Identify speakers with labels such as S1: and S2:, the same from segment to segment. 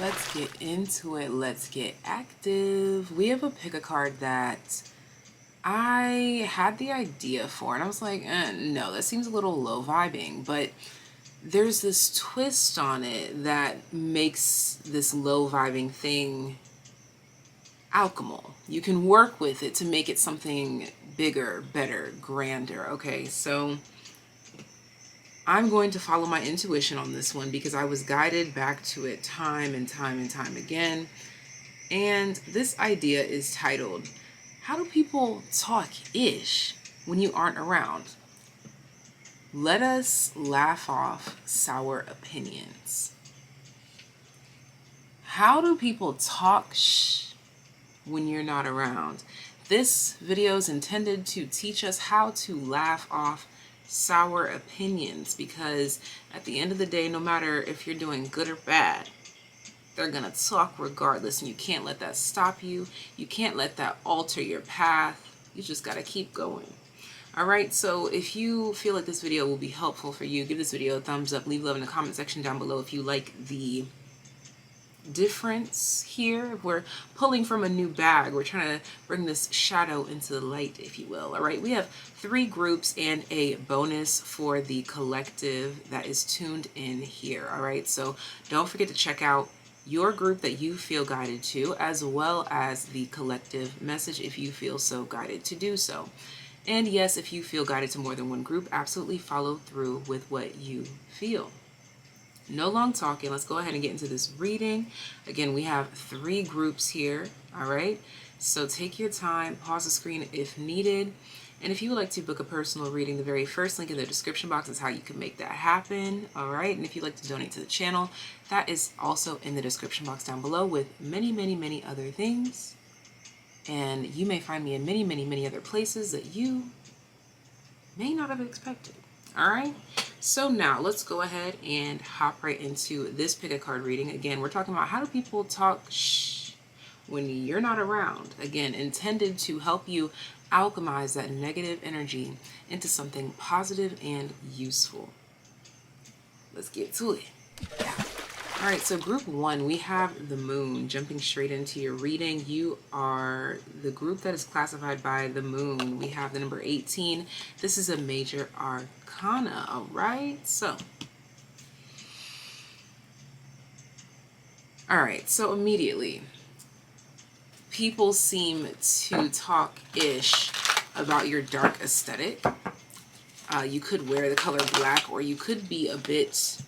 S1: let's get into it. Let's get active. We have a pick a card that I had the idea for, and I was like, no, that seems a little low vibing, but there's this twist on it that makes this low vibing thing alchemical. You can work with it to make it something bigger, better, grander. Okay, so I'm going to follow my intuition on this one because I was guided back to it time and time and time again. And this idea is titled, How Do People Talk Ish When You Aren't Around? Let us laugh off sour opinions. How do people talk when you're not around? This video is intended to teach us how to laugh off sour opinions, because at the end of the day, no matter if you're doing good or bad, they're gonna talk regardless, and you can't let that stop you. You can't let that alter your path. You just gotta keep going. All right, so if you feel like this video will be helpful for you, give this video a thumbs up, leave love in the comment section down below if you like the difference here. We're pulling from a new bag. We're trying to bring this shadow into the light, if you will. All right, we have 3 groups and a bonus for the collective that is tuned in here. All right, so don't forget to check out your group that you feel guided to, as well as the collective message if you feel so guided to do so. And yes, if you feel guided to more than one group, absolutely follow through with what you feel. No long talking, let's go ahead and get into this reading. Again, we have 3 groups here, all right? So take your time, pause the screen if needed. And if you would like to book a personal reading, the very first link in the description box is how you can make that happen, all right? And if you'd like to donate to the channel, that is also in the description box down below, with many, many, many other things. And you may find me in many, many, many other places that you may not have expected, all right? So now let's go ahead and hop right into this pick a card reading. Again, we're talking about how do people talk when you're not around. Again, intended to help you alchemize that negative energy into something positive and useful. Let's get to it. All right, so group 1, we have the moon. Jumping straight into your reading, you are the group that is classified by the moon. We have the number 18. This is a major arcana, all right? So, all right, so immediately, people seem to talk ish about your dark aesthetic. You could wear the color black, or you could be a bit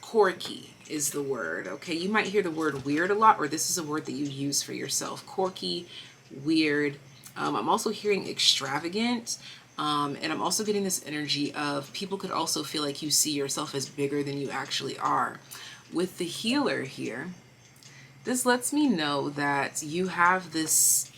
S1: quirky is the word, okay? You might hear the word weird a lot, or this is a word that you use for yourself. Quirky, weird. I'm also hearing extravagant, and I'm also getting this energy of people could also feel like you see yourself as bigger than you actually are. With the healer here, this lets me know that you have this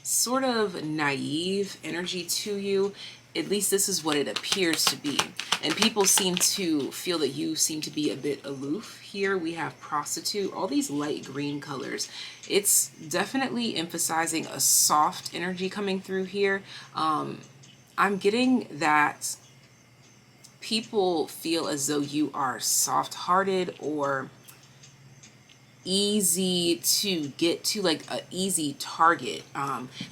S1: sort of naive energy to you. At least this is what it appears to be. And people seem to feel that you seem to be a bit aloof. Here we have prostitute, all these light green colors. It's definitely emphasizing a soft energy coming through here. I'm getting that people feel as though you are soft-hearted or easy to get to, like an easy target,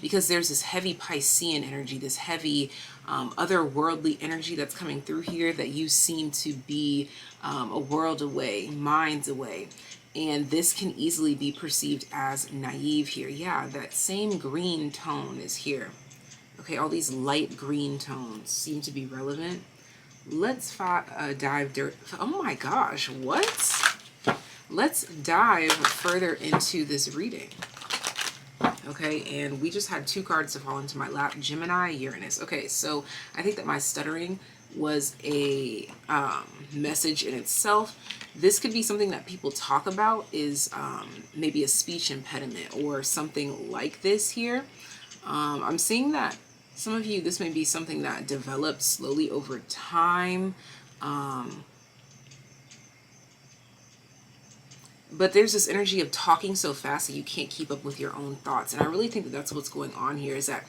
S1: because there's this heavy Piscean energy, this heavy otherworldly energy that's coming through here, that you seem to be a world away, minds away, and this can easily be perceived as naive here. Yeah, that same green tone is here. Okay, all these light green tones seem to be relevant. Let's dive oh my gosh, what? Let's dive further into this reading. Okay, and we just had 2 cards to fall into my lap, Gemini, Uranus. Okay, so I think that my stuttering was a message in itself. This could be something that people talk about, is maybe a speech impediment or something like this here. I'm seeing that some of you, this may be something that develops slowly over time. But there's this energy of talking so fast that you can't keep up with your own thoughts. And I really think that that's what's going on here, is that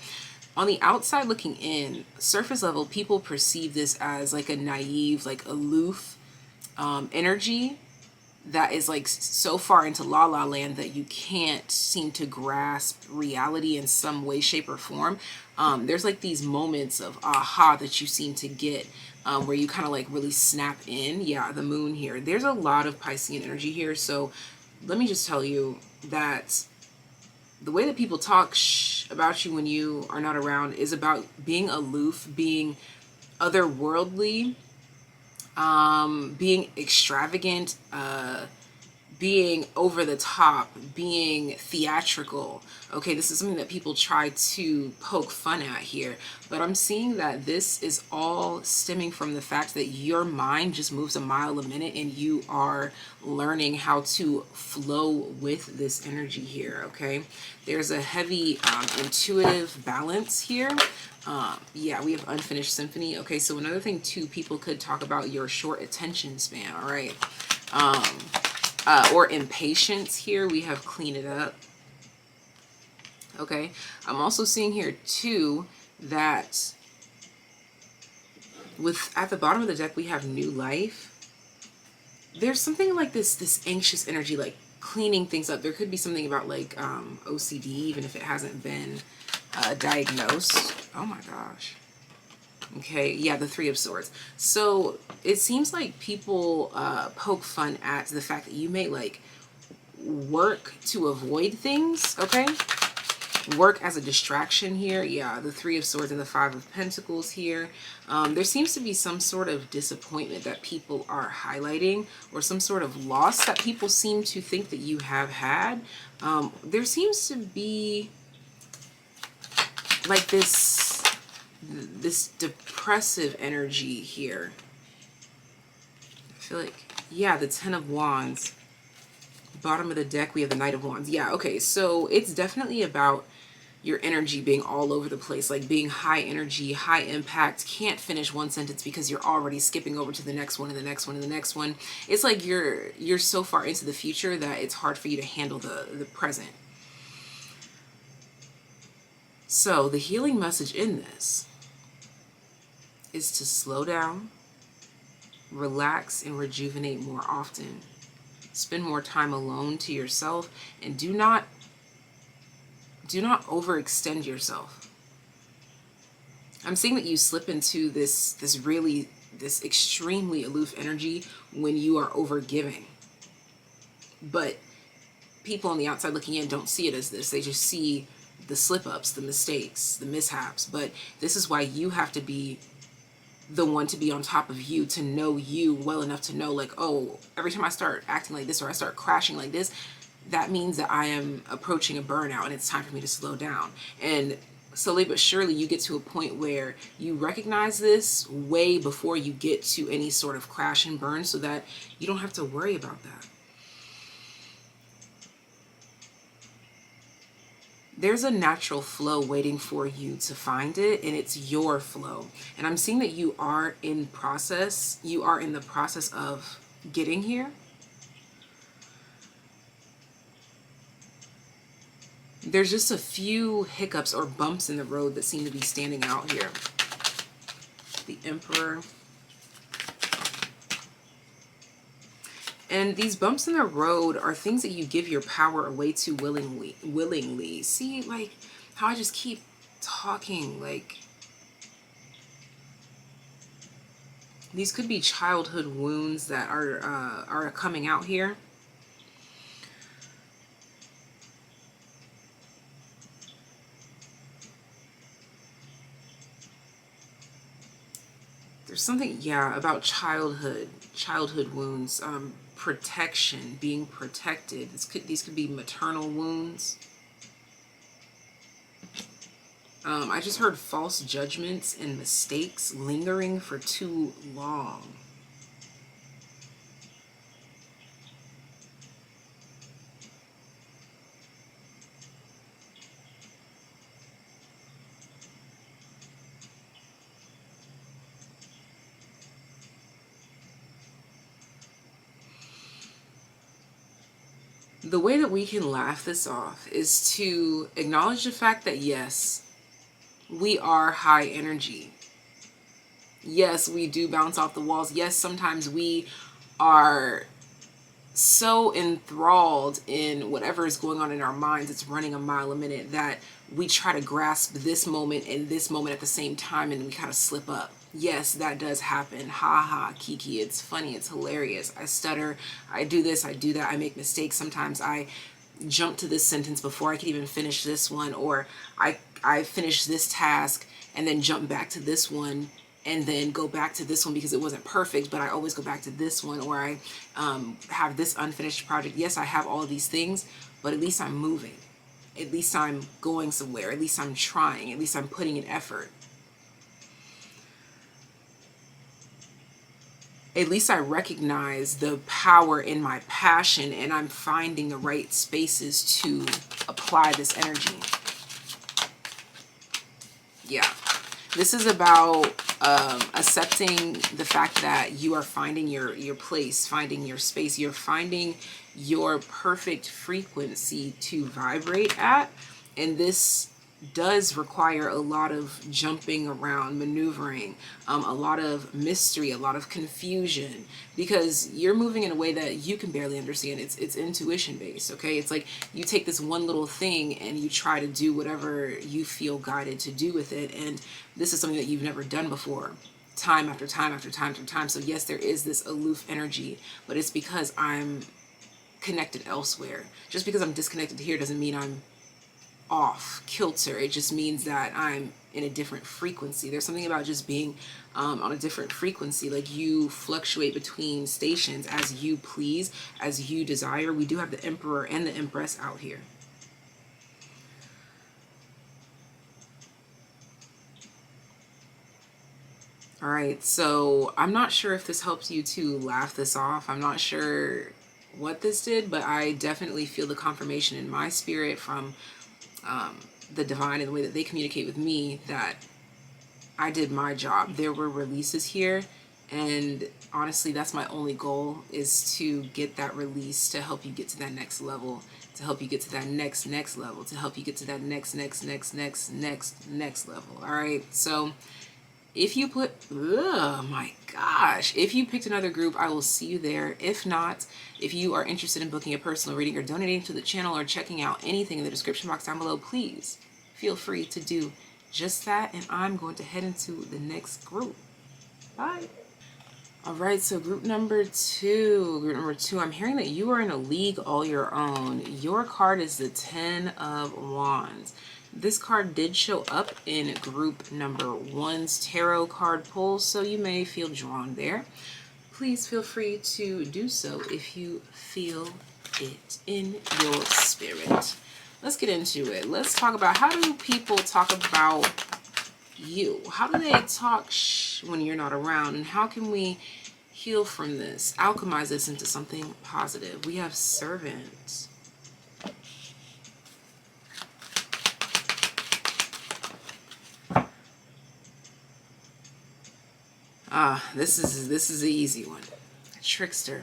S1: on the outside looking in, surface level, people perceive this as like a naive, like aloof energy that is like so far into la la land that you can't seem to grasp reality in some way, shape, or form. There's like these moments of aha that you seem to get, where you kind of like really snap in. Yeah, the moon here. There's a lot of Piscean energy here. So let me just tell you that the way that people talk about you when you are not around is about being aloof, being otherworldly, being extravagant, being over the top, being theatrical. Okay, this is something that people try to poke fun at here, but I'm seeing that this is all stemming from the fact that your mind just moves a mile a minute and you are learning how to flow with this energy here. Okay, there's a heavy intuitive balance here. Yeah, we have unfinished symphony. Okay, so another thing too, people could talk about your short attention span. All right, or impatience here. We have clean it up. Okay, I'm also seeing here too that with at the bottom of the deck we have new life. There's something like this anxious energy, like cleaning things up. There could be something about like OCD, even if it hasn't been diagnosed. Oh my gosh. Okay, yeah, the Three of Swords. So it seems like people poke fun at the fact that you may like work to avoid things, okay? Work as a distraction here. Yeah, the Three of Swords and the Five of Pentacles here. There seems to be some sort of disappointment that people are highlighting, or some sort of loss that people seem to think that you have had. There seems to be like this depressive energy here. I feel like, yeah, the Ten of Wands. Bottom of the deck, we have the Knight of Wands. Yeah, okay, so it's definitely about your energy being all over the place, like being high energy, high impact, can't finish one sentence because you're already skipping over to the next one and the next one and the next one. It's like you're so far into the future that it's hard for you to handle the present. So the healing message in this is to slow down, relax, and rejuvenate more often. Spend more time alone to yourself, and do not overextend yourself. I'm seeing that you slip into this extremely aloof energy when you are overgiving. But people on the outside looking in don't see it as this. They just see the slip-ups, the mistakes, the mishaps. But this is why you have to be the one to be on top of you, to know you well enough to know, like, oh, every time I start acting like this or I start crashing like this, that means that I am approaching a burnout and it's time for me to slow down. And slowly but surely you get to a point where you recognize this way before you get to any sort of crash and burn, so that you don't have to worry about that. There's a natural flow waiting for you to find it, and it's your flow. And I'm seeing that you are in process. You are in the process of getting here. There's just a few hiccups or bumps in the road that seem to be standing out here. The Emperor. And these bumps in the road are things that you give your power away to willingly. See, like, how I just keep talking, like, these could be childhood wounds that are coming out here. There's something, yeah, about childhood wounds, protection, being protected. These could be maternal wounds. I just heard false judgments and mistakes lingering for too long. The way that we can laugh this off is to acknowledge the fact that, yes, we are high energy. Yes, we do bounce off the walls. Yes, sometimes we are so enthralled in whatever is going on in our minds, it's running a mile a minute, that we try to grasp this moment and this moment at the same time, and we kind of slip up. Yes, that does happen. Ha ha, Kiki. It's funny. It's hilarious. I stutter. I do this. I do that. I make mistakes. Sometimes I jump to this sentence before I can even finish this one, or I finish this task and then jump back to this one and then go back to this one because it wasn't perfect, but I always go back to this one, or I have this unfinished project. Yes, I have all of these things, but at least I'm moving. At least I'm going somewhere. At least I'm trying. At least I'm putting an effort. At least I recognize the power in my passion, and I'm finding the right spaces to apply this energy. Yeah. This is about accepting the fact that you are finding your place, finding your space. You're finding your perfect frequency to vibrate at. And this does require a lot of jumping around, maneuvering, a lot of mystery, a lot of confusion, because you're moving in a way that you can barely understand. It's intuition based, okay? It's like you take this one little thing and you try to do whatever you feel guided to do with it, and this is something that you've never done before, time after time after time after time. So yes, there is this aloof energy, but it's because I'm connected elsewhere. Just because I'm disconnected here doesn't mean I'm off kilter. It just means that I'm in a different frequency. There's something about just being on a different frequency. Like, you fluctuate between stations as you please, as you desire. We do have the Emperor and the Empress out here. All right, so I'm not sure if this helps you to laugh this off. I'm not sure what this did, but I definitely feel the confirmation in my spirit from the divine and the way that they communicate with me that I did my job. There were releases here, and honestly, that's my only goal, is to get that release to help you get to that next level, to help you get to that next level, to help you get to that next level. All right, so if you put, oh my gosh, if you picked another group, I will see you there. If not, if you are interested in booking a personal reading or donating to the channel or checking out anything in the description box down below, please feel free to do just that. And I'm going to head into the next group. Bye. All right, so group number two, I'm hearing that you are in a league all your own. Your card is the 10 of Wands. This card did show up in group number one's tarot card pull, so you may feel drawn there. Please feel free to do so if you feel it in your spirit. Let's get into it. Let's talk about, how do people talk about you? How do they talk when you're not around? And how can we heal from this, alchemize this into something positive? We have Servant. This is the easy one. Trickster.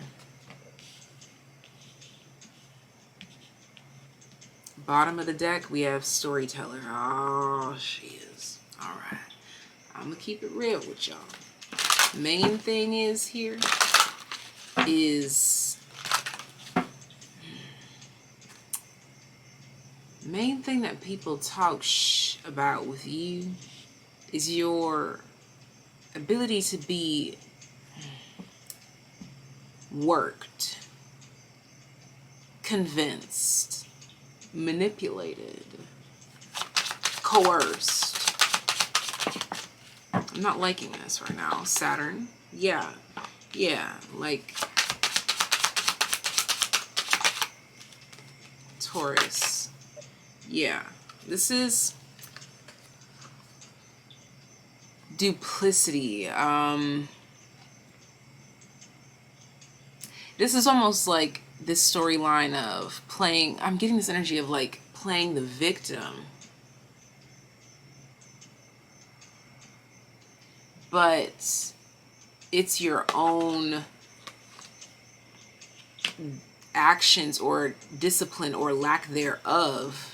S1: Bottom of the deck, we have Storyteller. Oh, she is. All right. I'm gonna keep it real with y'all. Main thing is here is, main thing that people talk about with you is your ability to be worked, convinced, manipulated, coerced. I'm not liking this right now. Saturn. Yeah, like Taurus. Yeah, this is duplicity. This is almost like this storyline of playing, I'm getting this energy of like playing the victim, but it's your own actions or discipline or lack thereof,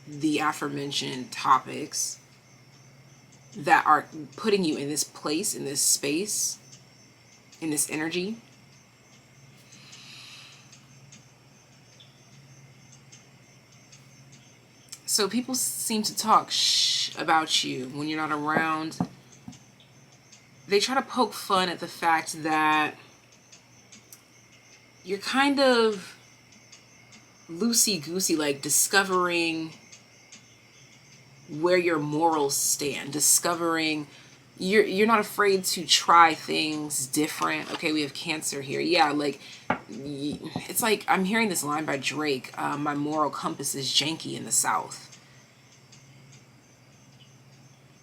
S1: the aforementioned topics, that are putting you in this place, in this space, in this energy. So people seem to talk about you when you're not around. They try to poke fun at the fact that you're kind of loosey-goosey, like discovering where your morals stand, discovering you're not afraid to try things different. Okay, we have Cancer here. Yeah, like it's like I'm hearing this line by Drake. My moral compass is janky in the South.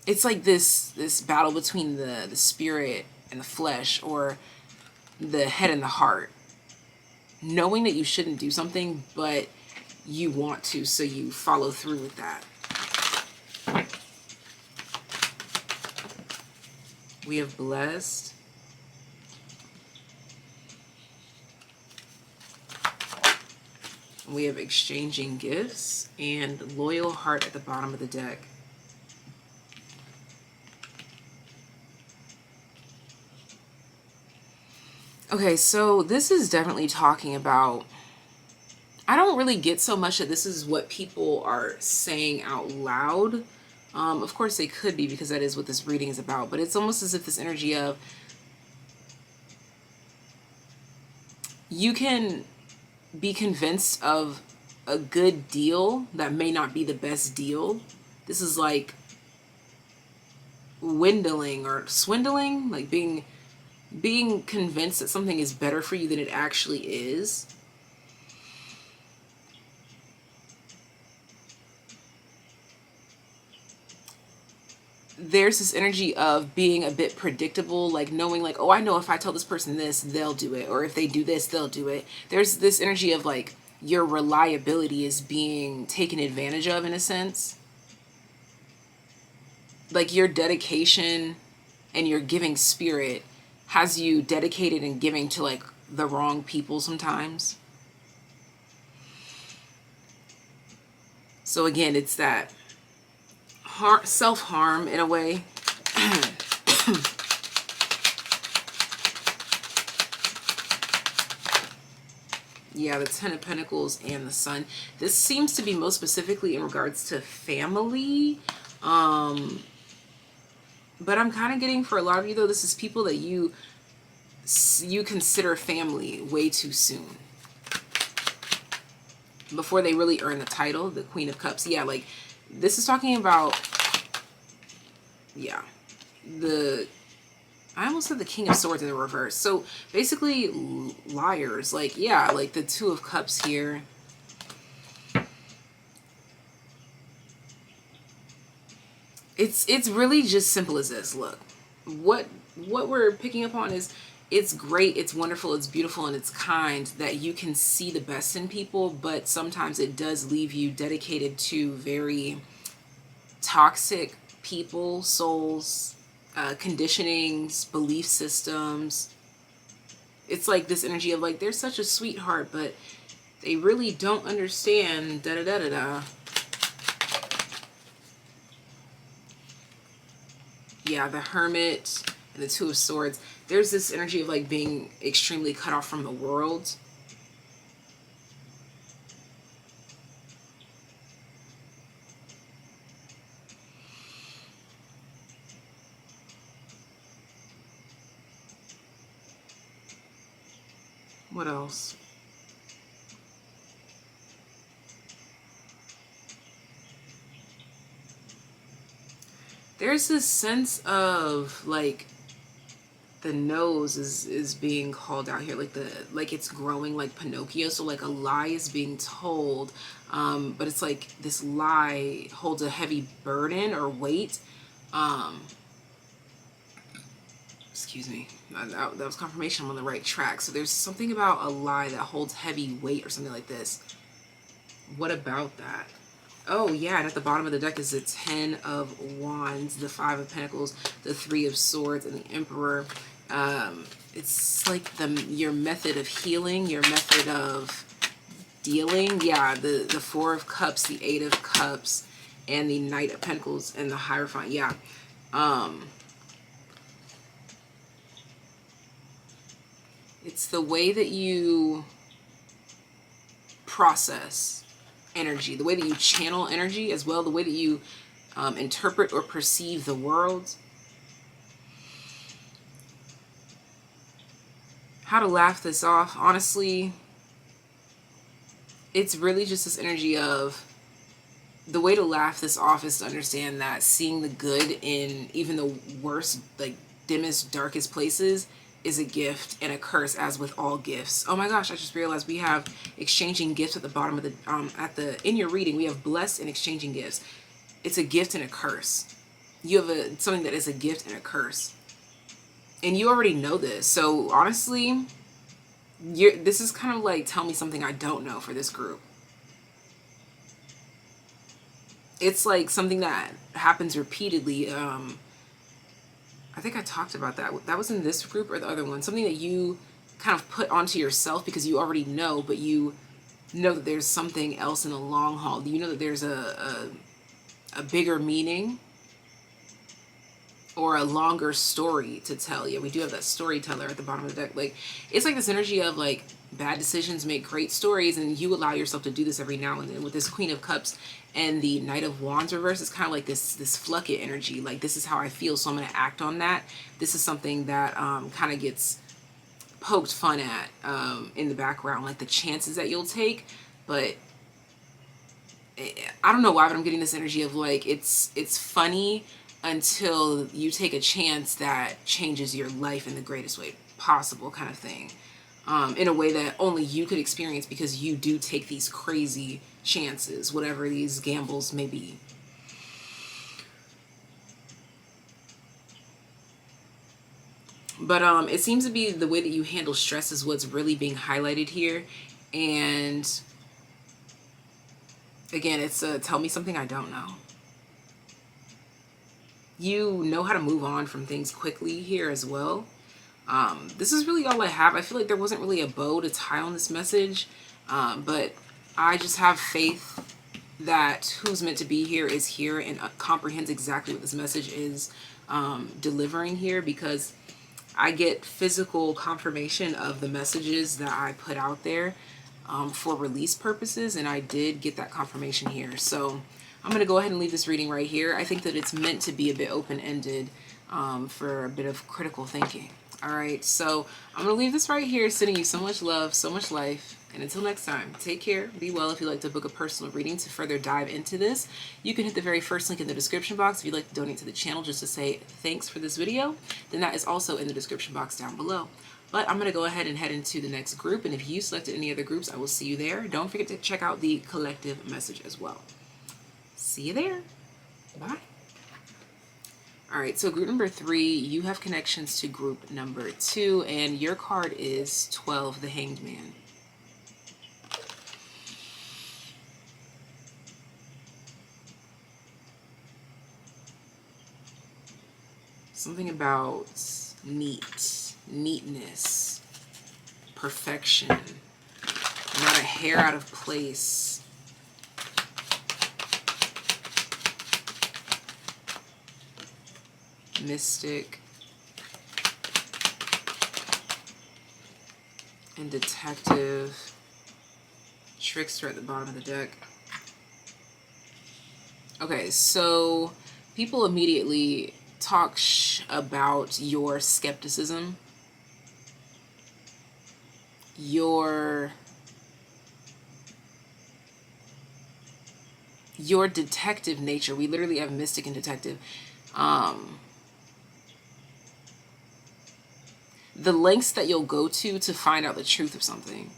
S1: It's like this battle between the spirit and the flesh, or the head and the heart. Knowing that you shouldn't do something, but you want to, so you follow through with that. We have Blessed. We have Exchanging Gifts, and Loyal Heart at the bottom of the deck. Okay, so this is definitely talking about, I don't really get so much that this is what people are saying out loud. Of course they could be, because that is what this reading is about, but it's almost as if this energy of, you can be convinced of a good deal that may not be the best deal. This is like dwindling or swindling, like being convinced that something is better for you than it actually is. There's this energy of being a bit predictable, like knowing like, oh, I know if I tell this person this, they'll do it, or if they do this, they'll do it. There's this energy of like your reliability is being taken advantage of, in a sense. Like your dedication and your giving spirit has you dedicated and giving to like the wrong people sometimes. So again, it's that self-harm in a way. Yeah, the Ten of Pentacles and the Sun. This seems to be most specifically in regards to family. But I'm kind of getting, for a lot of you though, this is people that you consider family way too soon, before they really earn the title, the Queen of Cups. Yeah, like this is talking about, yeah, I almost said the King of Swords in the reverse. So basically liars, like, yeah, like the Two of Cups here. It's really just simple as this. Look, what we're picking up on is, it's great, it's wonderful, it's beautiful, and it's kind that you can see the best in people, but sometimes it does leave you dedicated to very toxic people, souls, conditionings, belief systems. It's like this energy of like, they're such a sweetheart, but they really don't understand da da da da da. Yeah, the Hermit and the Two of Swords. There's this energy of like being extremely cut off from the world. What else? There's this sense of like the nose is being called out here, like it's growing like Pinocchio. So like a lie is being told, but it's like this lie holds a heavy burden or weight. Excuse me, that was confirmation I'm on the right track. So there's something about a lie that holds heavy weight or something like this. What about that? Oh yeah, and at the bottom of the deck is the Ten of Wands, the Five of Pentacles, the Three of Swords, and the Emperor. It's like your method of healing, your method of dealing. Yeah, the Four of Cups, the Eight of Cups, and the Knight of Pentacles, and the Hierophant. Yeah. It's the way that you process. energy, the way that you channel energy as well, the way that you interpret or perceive the world. How to laugh this off? Honestly, it's really just this energy of, the way to laugh this off is to understand that seeing the good in even the worst, like dimmest, darkest places is a gift and a curse, as with all gifts. Oh my gosh, I just realized we have exchanging gifts at the bottom of the, in your reading, we have blessed and exchanging gifts. It's a gift and a curse. You have something that is a gift and a curse. And you already know this. So honestly, this is kind of like, tell me something I don't know for this group. It's like something that happens repeatedly. I think I talked about that. That was in this group or the other one. Something that you kind of put onto yourself because you already know, but you know that there's something else in the long haul. You know that there's a bigger meaning or a longer story to tell. Yeah, we do have that storyteller at the bottom of the deck. Like, it's like this energy of like, bad decisions make great stories, and you allow yourself to do this every now and then. With this Queen of Cups and the Knight of Wands reverse, it's kind of like this fluck it energy. Like, this is how I feel, so I'm going to act on that. This is something that kind of gets poked fun at in the background, like the chances that you'll take. But I don't know why, but I'm getting this energy of like, it's funny until you take a chance that changes your life in the greatest way possible, kind of thing. In a way that only you could experience, because you do take these crazy chances, whatever these gambles may be. But it seems to be the way that you handle stress is what's really being highlighted here. And again, it's tell me something I don't know. You know how to move on from things quickly here as well. This is really all I have. I feel like there wasn't really a bow to tie on this message, but I just have faith that who's meant to be here is here and comprehends exactly what this message is delivering here, because I get physical confirmation of the messages that I put out there for release purposes, and I did get that confirmation here. So I'm going to go ahead and leave this reading right here. I think that it's meant to be a bit open-ended for a bit of critical thinking. All right, so I'm going to leave this right here, sending you so much love, so much life. And until next time, take care, be well. If you'd like to book a personal reading to further dive into this, you can hit the very first link in the description box. If you'd like to donate to the channel just to say thanks for this video, then that is also in the description box down below. But I'm going to go ahead and head into the next group. And if you selected any other groups, I will see you there. Don't forget to check out the collective message as well. See you there. Bye. All right, so group number 3, you have connections to group number 2, and your card is 12, the Hanged Man. Something about neatness, perfection, not a hair out of place. Mystic and detective. Trickster at the bottom of the deck. Okay, so people immediately talk about your skepticism, your detective nature. We literally have mystic and detective. The lengths that you'll go to find out the truth of something.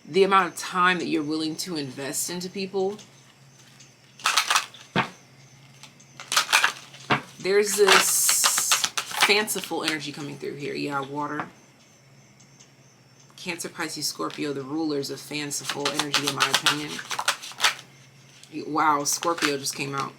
S1: The amount of time that you're willing to invest into people. There's this fanciful energy coming through here. Yeah, water. Cancer, Pisces, Scorpio, the rulers of fanciful energy, in my opinion. Wow, Scorpio just came out.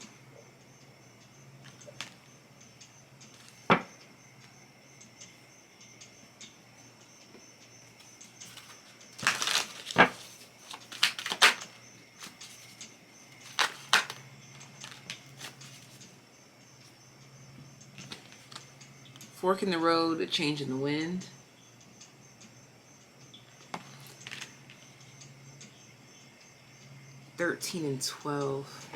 S1: Fork in the road, a change in the wind. 13 and 12.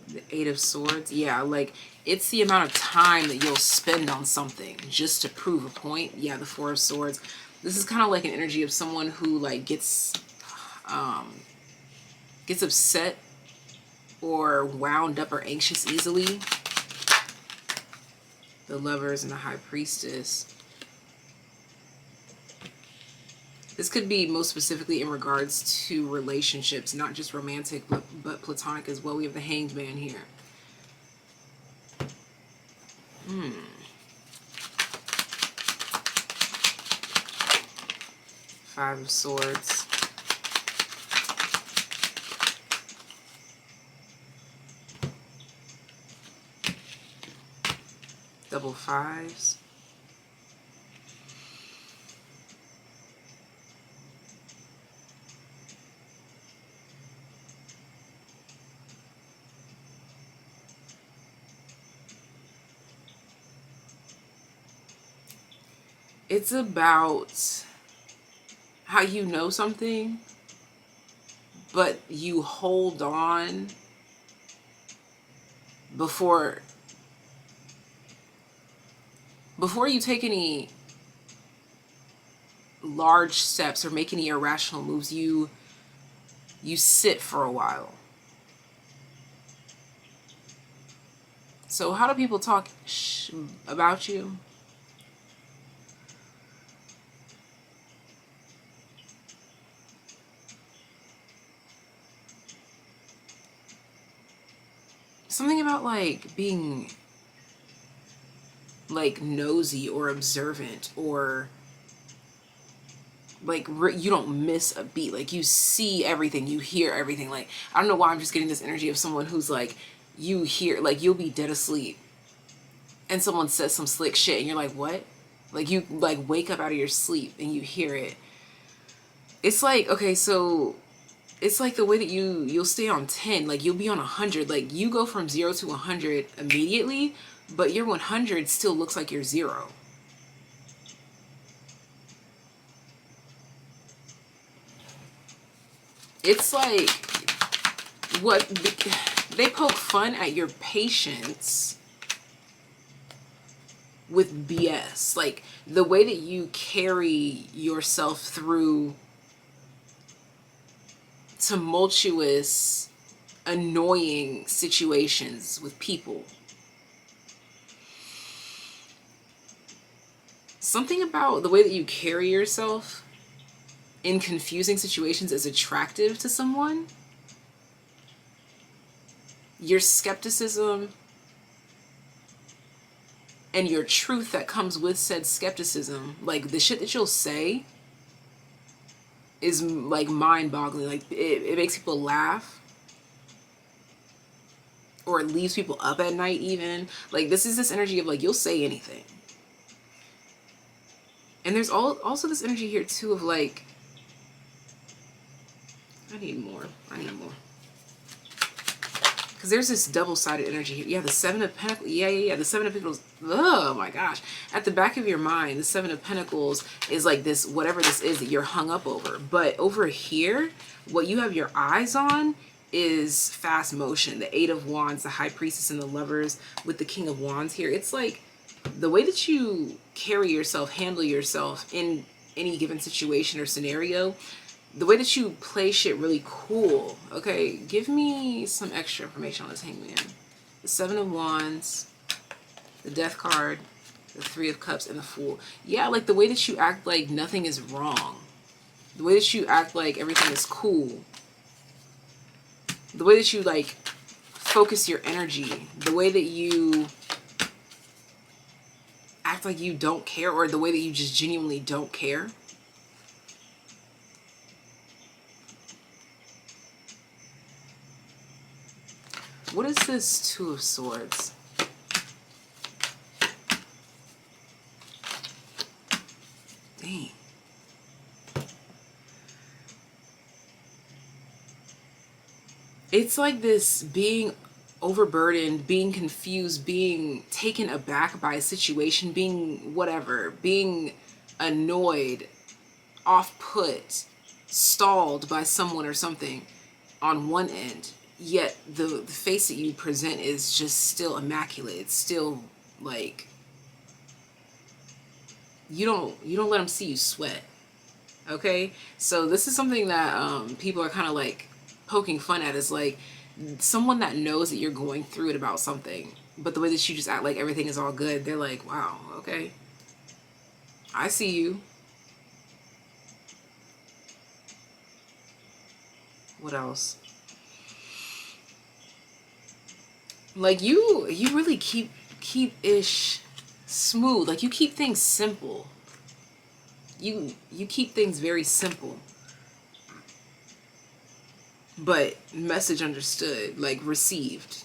S1: The 8 of Swords. Yeah, like, it's the amount of time that you'll spend on something just to prove a point. Yeah, the 4 of Swords. This is kind of like an energy of someone who, like, gets upset or wound up or anxious easily. The Lovers and the High Priestess. This could be most specifically in regards to relationships, not just romantic, but platonic as well. We have the Hanged Man here. 5 of Swords. Double 5s. It's about how you know something, but you hold on before you take any large steps or make any irrational moves. You sit for a while. So how do people talk about you? Something about like being like nosy or observant, or like you don't miss a beat. Like you see everything, you hear everything. Like, I don't know why I'm just getting this energy of someone who's like, you hear, like you'll be dead asleep and someone says some slick shit and you're like, what? Like you like wake up out of your sleep and you hear it. It's like, okay, so it's like the way that you'll stay on 10, like you'll be on 100, like you go from 0 to 100 immediately, but your 100 still looks like your 0. It's like what they poke fun at your patience with BS, like the way that you carry yourself through tumultuous, annoying situations with people. Something about the way that you carry yourself in confusing situations is attractive to someone. Your skepticism and your truth that comes with said skepticism, like the shit that you'll say, is like mind-boggling. Like it makes people laugh, or it leaves people up at night even. Like this is this energy of like you'll say anything. And there's also this energy here too of like, I need more. Because there's this double-sided energy here. Yeah, the 7 of Pentacles. Yeah. The 7 of Pentacles. Oh my gosh. At the back of your mind, the 7 of Pentacles is like this, whatever this is that you're hung up over. But over here, what you have your eyes on is fast motion. The 8 of Wands, the High Priestess, and the Lovers with the King of Wands here. It's like the way that you carry yourself, handle yourself in any given situation or scenario, the way that you play shit really cool. Okay, give me some extra information on this Hangman. The 7 of Wands, the Death card, the 3 of Cups, and the Fool. Yeah, like the way that you act like nothing is wrong. The way that you act like everything is cool. The way that you like focus your energy. The way that you act like you don't care, or the way that you just genuinely don't care. What is this 2 of Swords? Dang. It's like this being overburdened, being confused, being taken aback by a situation, being whatever, being annoyed, off-put, stalled by someone or something on one end, yet the face that you present is just still immaculate. It's still like, you don't let them see you sweat. Okay, so this is something that people are kind of like poking fun at, is like someone that knows that you're going through it about something, but the way that you just act like everything is all good, they're like, wow, okay, I see you. What else? Like you really keep ish smooth. Like you keep things simple. You keep things very simple. But message understood, like received.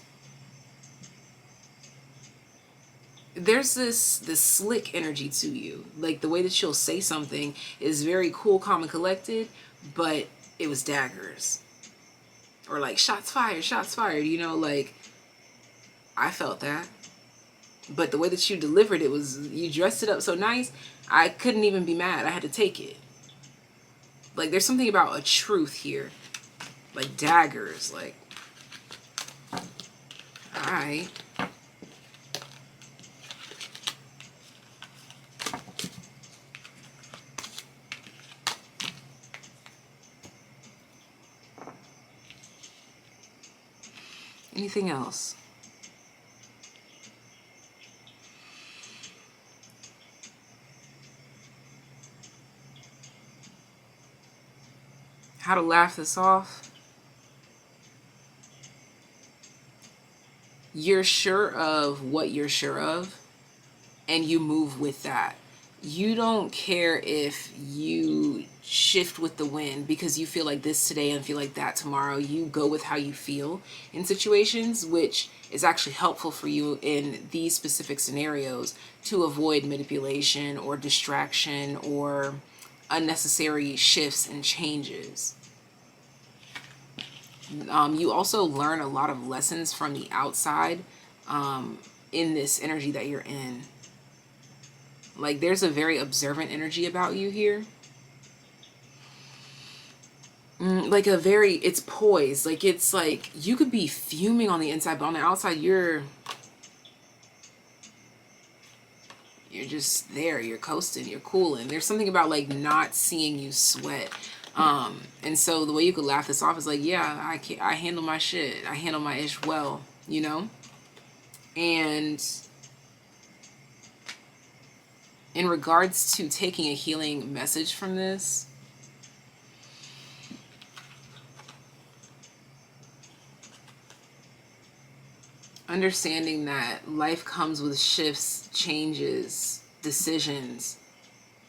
S1: There's this slick energy to you. Like the way that she'll say something is very cool, calm, and collected, but it was daggers. Or like shots fired, you know, like I felt that. But the way that you delivered it was, you dressed it up so nice, I couldn't even be mad. I had to take it. Like there's something about a truth here. Like daggers, like, alright. Anything else? How to laugh this off? You're sure of what you're sure of, and you move with that. You don't care if you shift with the wind because you feel like this today and feel like that tomorrow. You go with how you feel in situations, which is actually helpful for you in these specific scenarios to avoid manipulation or distraction or unnecessary shifts and changes. You also learn a lot of lessons from the outside in this energy that you're in. Like there's a very observant energy about you here. Like a very, it's poised. Like it's like you could be fuming on the inside, but on the outside you're just there. You're coasting. You're cooling. There's something about like not seeing you sweat. And so the way you could laugh this off is like, yeah, I handle my shit. I handle my ish well, you know? And in regards to taking a healing message from this, understanding that life comes with shifts, changes, decisions,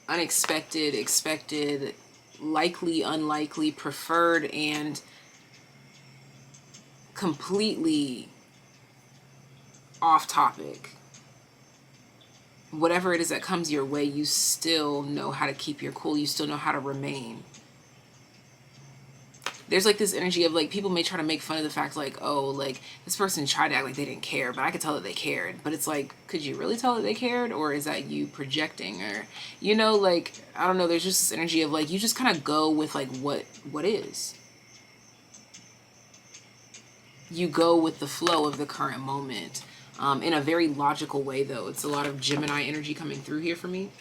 S1: unexpected, expected, likely, unlikely, preferred, and completely off topic. Whatever it is that comes your way, you still know how to keep your cool. You still know how to remain. There's like this energy of like, people may try to make fun of the fact like, oh, like this person tried to act like they didn't care, but I could tell that they cared. But it's like, could you really tell that they cared? Or is that you projecting? Or, you know, like, I don't know. There's just this energy of like, you just kind of go with like what is. You go with the flow of the current moment in a very logical way, though. It's a lot of Gemini energy coming through here for me.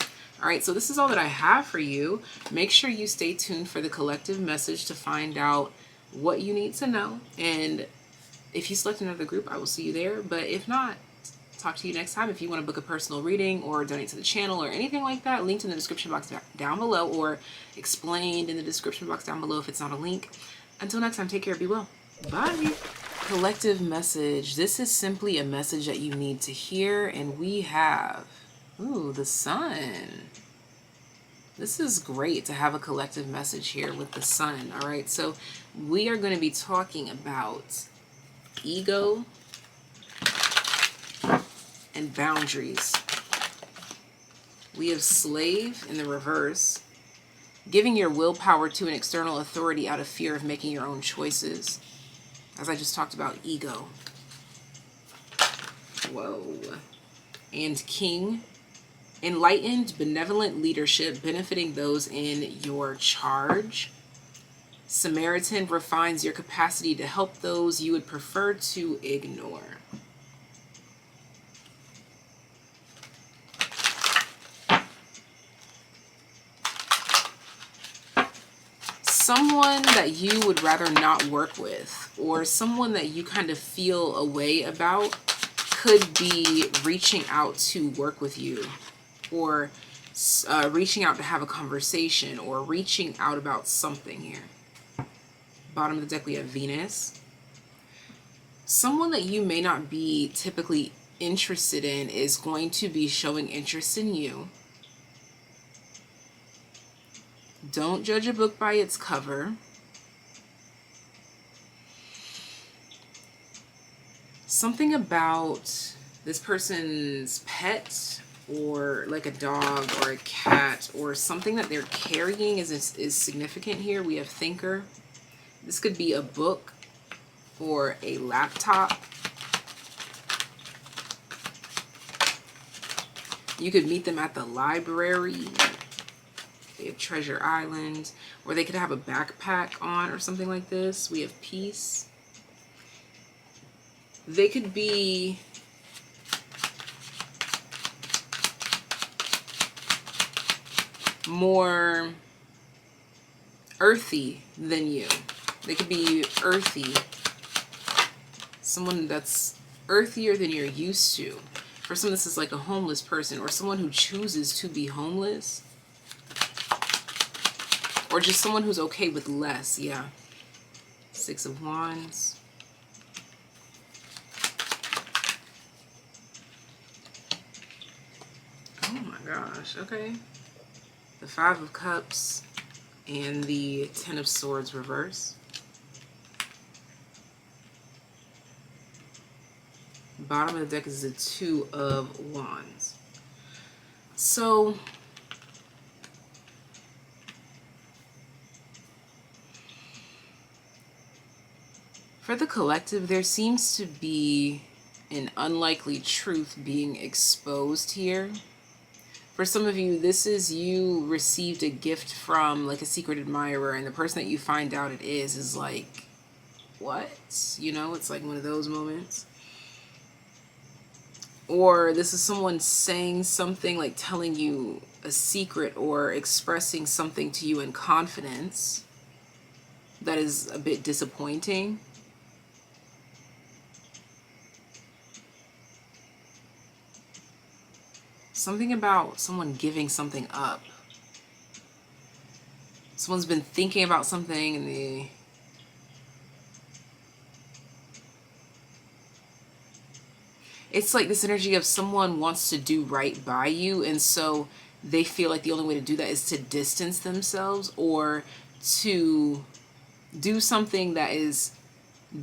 S1: All right, so this is all that I have for you. Make sure you stay tuned for the collective message to find out what you need to know. And if you select another group, I will see you there. But if not, talk to you next time. If you want to book a personal reading or donate to the channel or anything like that, linked in the description box down below, or explained in the description box down below if it's not a link. Until next time, take care, be well. Bye. Collective message. This is simply a message that you need to hear, and we have, ooh, the sun. This is great to have a collective message here with the sun. All right, so we are going to be talking about ego and boundaries. We have slave in the reverse, giving your willpower to an external authority out of fear of making your own choices. As I just talked about, ego. Whoa. And king, Enlightened, benevolent leadership benefiting those in your charge. Samaritan refines your capacity to help those you would prefer to ignore. Someone that you would rather not work with, or someone that you kind of feel a way about, could be reaching out to work with you, or reaching out to have a conversation, or reaching out about something here. Bottom of the deck, we have Venus. Someone that you may not be typically interested in is going to be showing interest in you. Don't judge a book by its cover. Something about this person's pet, or like a dog or a cat, or something that they're carrying is significant here. We have Thinker. This could be a book or a laptop. You could meet them at the library. They have Treasure Island, or they could have a backpack on or something like this. We have Peace. They could be more earthy than you. They could be earthy. Someone that's earthier than you're used to. For some, this is like a homeless person, or someone who chooses to be homeless. Or just someone who's okay with less, yeah. Six of Wands. Oh my gosh, okay. The Five of Cups and the Ten of Swords reverse. Bottom of the deck is the Two of Wands. So for the collective, there seems to be an unlikely truth being exposed here. For some of you, this is you received a gift from like a secret admirer, and the person that you find out it is like, what? You know, it's like one of those moments. Or this is someone saying something, like telling you a secret or expressing something to you in confidence that is a bit disappointing. Something about someone giving something up. Someone's been thinking about something and it's like this energy of someone wants to do right by you, and so they feel like the only way to do that is to distance themselves, or to do something that is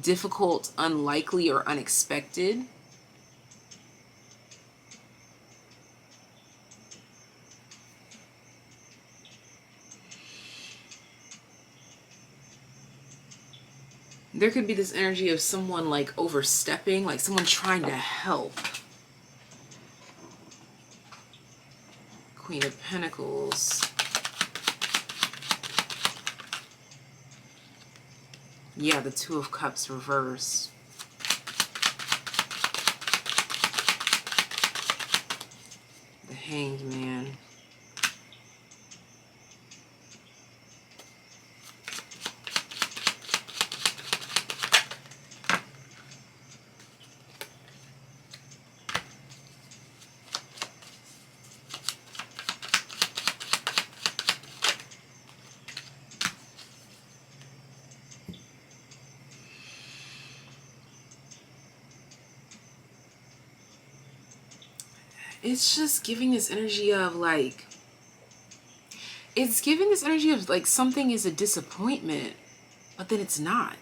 S1: difficult, unlikely, or unexpected. There could be this energy of someone like overstepping, like someone trying to help. Queen of Pentacles. Yeah, the Two of Cups reversed. The Hanged Man. It's just giving this energy of like, it's giving this energy of like something is a disappointment, but then it's not.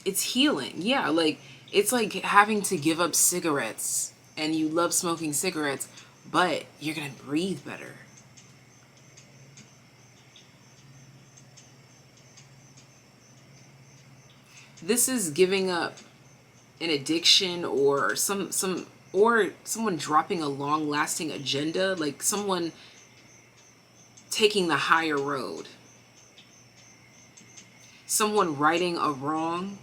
S1: It's healing. Yeah, like it's like having to give up cigarettes, and you love smoking cigarettes, but you're gonna breathe better. This is giving up an addiction or someone dropping a long-lasting agenda, like someone taking the higher road, someone righting a wrong.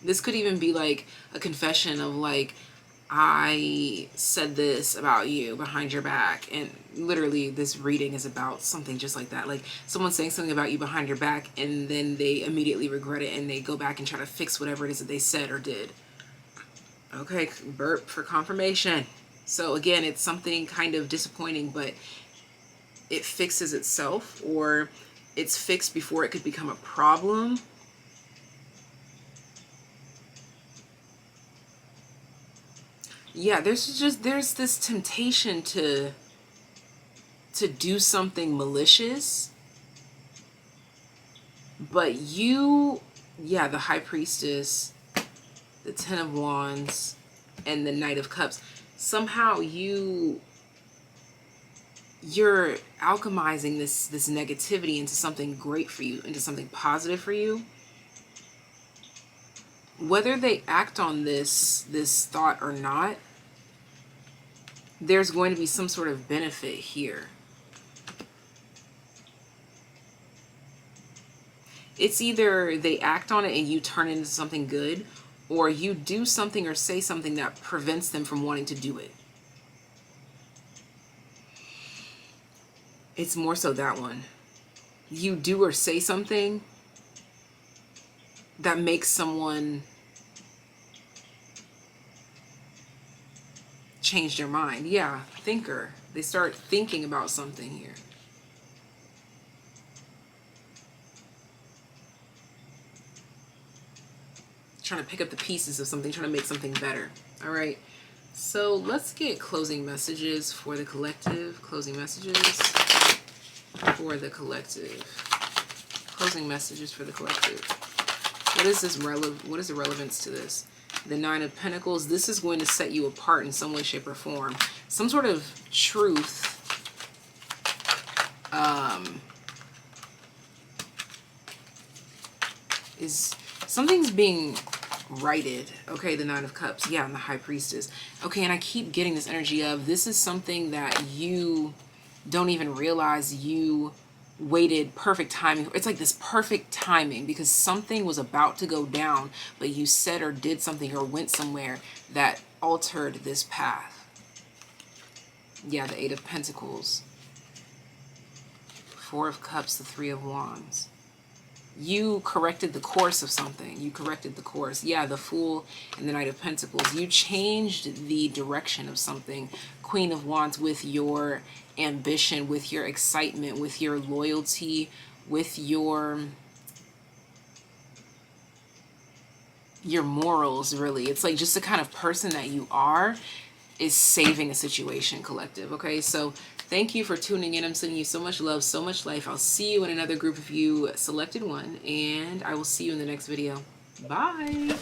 S1: This could even be like a confession of like, I said this about you behind your back. And literally this reading is about something just like that. Like someone saying something about you behind your back and then they immediately regret it and they go back and try to fix whatever it is that they said or did. Okay, burp for confirmation. So again, it's something kind of disappointing, but it fixes itself, or it's fixed before it could become a problem. Yeah, there's this temptation to do something malicious, but yeah, the High Priestess, the Ten of Wands, and the Knight of Cups, somehow you're alchemizing this negativity into something great for you, into something positive for you. Whether they act on this thought or not, there's going to be some sort of benefit here. It's either they act on it and you turn it into something good, or you do something or say something that prevents them from wanting to do it. It's more so that one. You do or say something that makes someone change their mind. Yeah, thinker. They start thinking about something here. Trying to pick up the pieces of something, trying to make something better. All right. So let's get closing messages for the collective. Closing messages for the collective. Closing messages for the collective. What is this what is the relevance to this? The Nine of Pentacles. This is going to set you apart in some way, shape, or form. Some sort of truth. Something's being righted. Okay, the Nine of Cups. Yeah, and the High Priestess. Okay, and I keep getting this energy of this is something that you don't even realize you waited perfect timing. It's like this perfect timing because something was about to go down, but you said or did something or went somewhere that altered this path. Yeah, the Eight of Pentacles. Four of Cups, the Three of Wands. You corrected the course of something. You corrected the course. Yeah, the Fool and the Knight of Pentacles. You changed the direction of something. Queen of Wands, with your ambition, with your excitement, with your loyalty, with your morals, really. It's like just the kind of person that you are is saving a situation, collective. Okay, so thank you for tuning in. I'm sending you so much love, so much life. I'll see you in another group of you, selected one, and I will see you in the next video. Bye.